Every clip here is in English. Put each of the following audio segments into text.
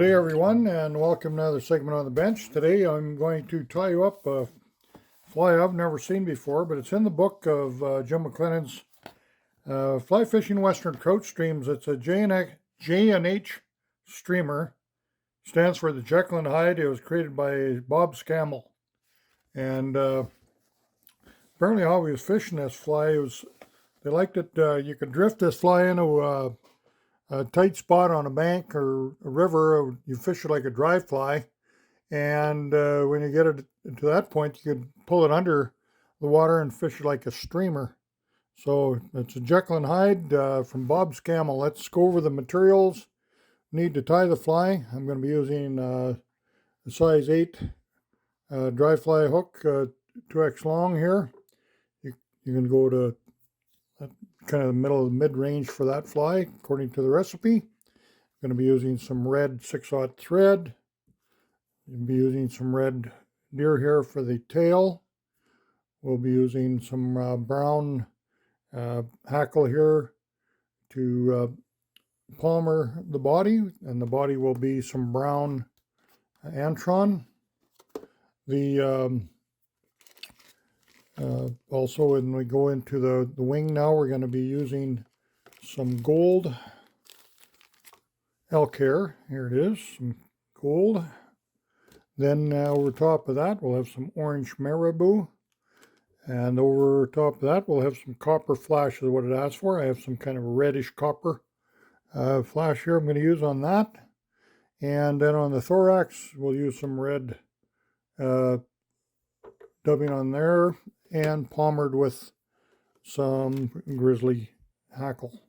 Good day, everyone, and welcome to another segment on the bench. Today I'm going to tie you up a fly I've never seen before, but it's in the book of Jim McLennan's Fly Fishing Western Trout Streams. It's a J&H streamer. Stands for the Jekyll and Hyde. It was created by Bob Scammell. And apparently how he was fishing this fly was, they liked it, you could drift this fly into a tight spot on a bank or a river. You fish it like a dry fly, and when you get it to that point, you could pull it under the water and fish it like a streamer. So it's a Jekyll and Hyde from Bob Scammell. Let's go over the materials. Need to tie the fly. I'm going to be using a size 8 dry fly hook, 2x long here. You can go to kind of the middle of the mid-range for that fly according to the recipe. I'm going to be using some red 6/0 thread. You'll be using some red deer hair for the tail. We'll be using some brown hackle here to palmer the body, and the body will be some brown antron. The also, when we go into the wing now, we're going to be using some gold elk hair. Here it is, some gold. Then over top of that, we'll have some orange marabou. And over top of that, we'll have some copper flash, is what it asks for. I have some kind of reddish copper flash here I'm going to use on that. And then on the thorax, we'll use some red dubbing on there, and palmered with some grizzly hackle.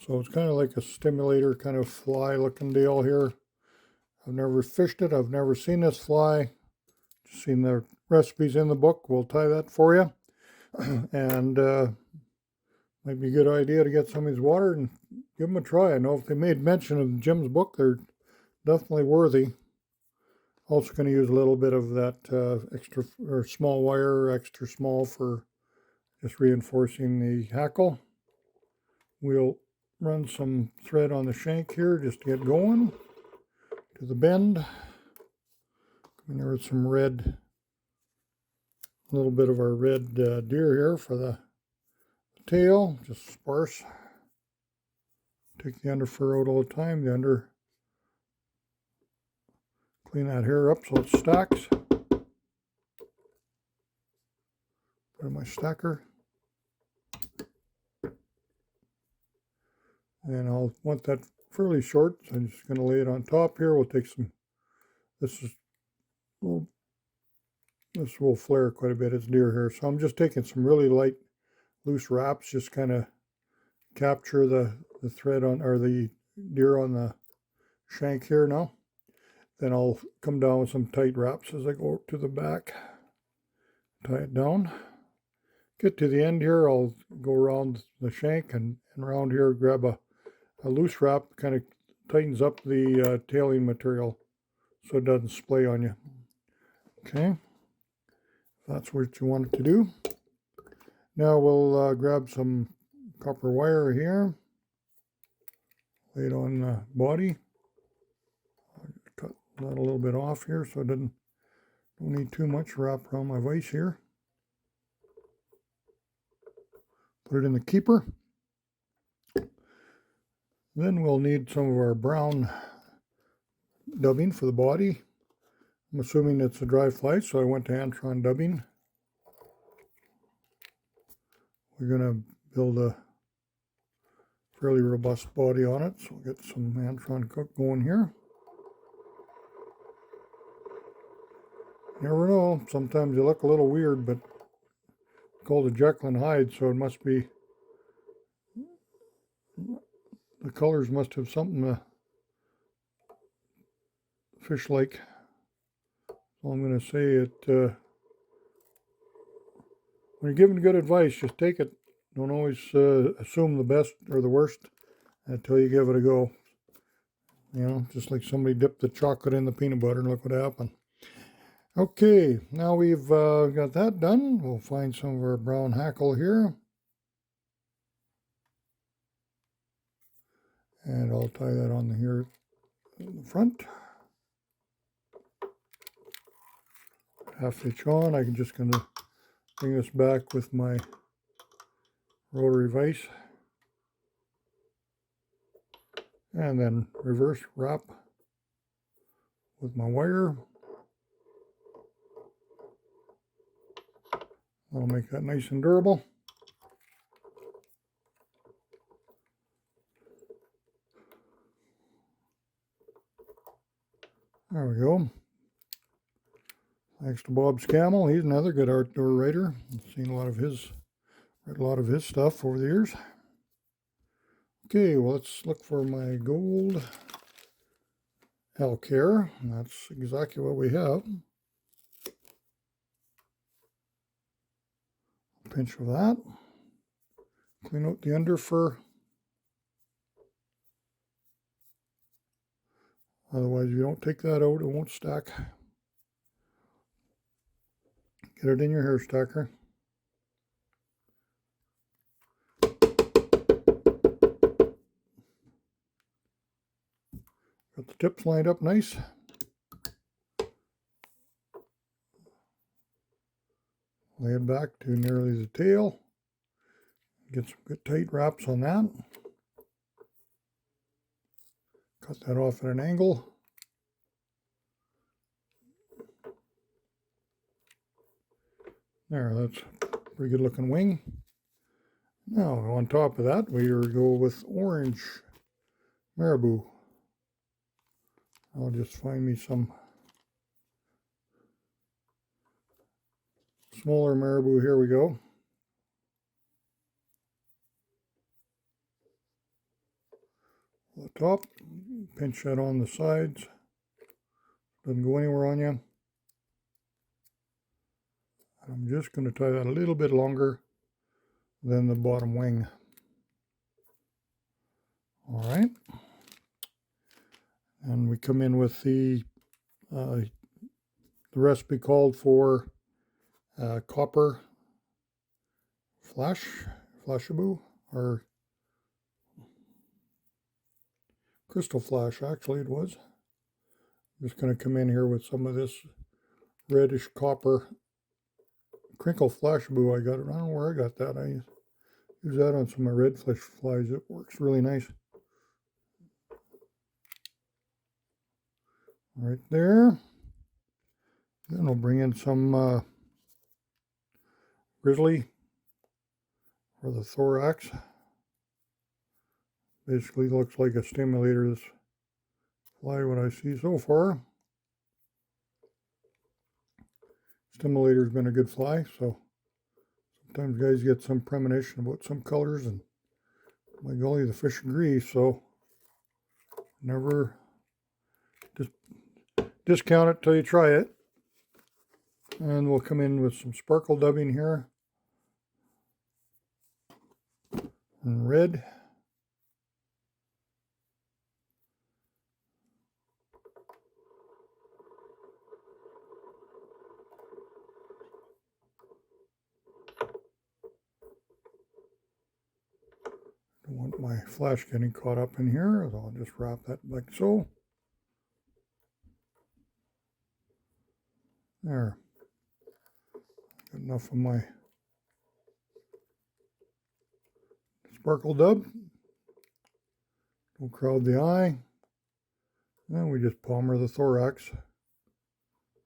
So it's kind of like a stimulator kind of fly looking deal here. I've never fished it. I've never seen this fly. Just seen the recipes in the book. We'll tie that for you. And might be a good idea to get some of these water and give them a try. I know if they made mention of Jim's book, they're definitely worthy. Also going to use a little bit of that extra or small wire, extra small, for just reinforcing the hackle. We'll run some thread on the shank here just to get going to the bend. Coming here with some red, a little bit of our red deer here for the tail, just sparse. Take the under fur out all the time. The under, clean that hair up so it stacks. Put in my stacker. And I'll want that fairly short, so I'm just going to lay it on top here. We'll take some, this will flare quite a bit. It's deer hair. So I'm just taking some really light, loose wraps, just kind of capture the thread on, or the deer on the shank here now. Then I'll come down with some tight wraps as I go to the back. Tie it down. Get to the end here, I'll go around the shank and around here, grab a loose wrap, kind of tightens up the tailing material so it doesn't splay on you. Okay, that's what you want it to do. Now we'll grab some copper wire here, lay it on the body. Cut that a little bit off here so it don't need too much wrap around my vise here. Put it in the keeper. Then we'll need some of our brown dubbing for the body. I'm assuming it's a dry fly, so I went to antron dubbing. We're going to build a fairly robust body on it, so we'll get some antron cook going here. You never know, sometimes you look a little weird, but it's called a Jekyll and Hyde, so it must be, the colors must have something fish-like. So I'm going to say it, when you're giving good advice, just take it. Don't always assume the best or the worst until you give it a go. You know, just like somebody dipped the chocolate in the peanut butter and look what happened. Okay, now we've got that done. We'll find some of our brown hackle here. And I'll tie that on here in the front. Half hitch on. I'm just going to bring this back with my rotary vise. And then reverse wrap with my wire. That'll make that nice and durable. There we go. Thanks to Bob Scammell. He's another good outdoor writer. I've seen read a lot of his stuff over the years. Okay, well, let's look for my gold elk hair. That's exactly what we have. Pinch of that. Clean out the under fur. Otherwise, if you don't take that out, it won't stack. Get it in your hair stacker. Got the tips lined up nice. Lay it back to nearly the tail. Get some good tight wraps on that. Cut that off at an angle. There, that's a pretty good looking wing. Now on top of that, we go with orange marabou. I'll just find me some smaller marabou. Here we go. The top, pinch that on the sides. Doesn't go anywhere on you. I'm just going to tie that a little bit longer than the bottom wing. All right. And we come in with the recipe called for copper flashaboo, or crystal flash, actually it was. I'm just going to come in here with some of this reddish copper crinkle flashaboo. I don't know where I got that. I use that on some of my red flies. It works really nice. Right there. Then we'll bring in some grizzly for the thorax. Basically looks like a stimulator, this fly, what I see so far. Stimulator's been a good fly, so sometimes guys get some premonition about some colors, and my golly, the fish agree, so never discount it till you try it. And we'll come in with some sparkle dubbing here. And red. Don't want my flash getting caught up in here, so I'll just wrap that like so. There. Got enough of my sparkle dub. Don't crowd the eye. And we just palmer the thorax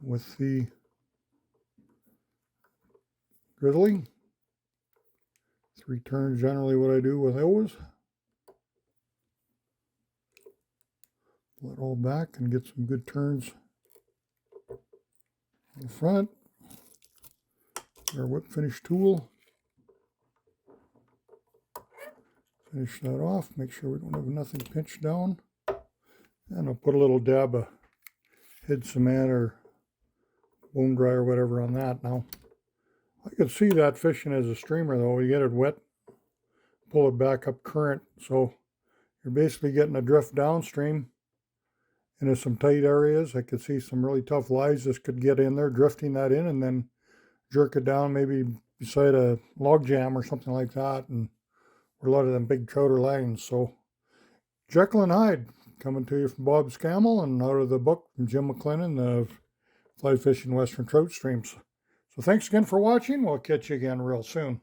with the grizzly. 3 turns generally what I do with those. Pull it all back and get some good turns in the front. Our whip finish tool. Finish that off. Make sure we don't have nothing pinched down. And I'll put a little dab of head cement or bone dry or whatever on that now. I could see that fishing as a streamer though. You get it wet, pull it back up current. So you're basically getting a drift downstream into some tight areas. I could see some really tough lies. This could get in there, drifting that in, and then jerk it down maybe beside a log jam or something like that. And a lot of them big trout are lines. So Jekyll and Hyde, coming to you from Bob Scammell and out of the book from Jim McLennan, the Fly Fishing Western Trout Streams. So thanks again for watching. We'll catch you again real soon.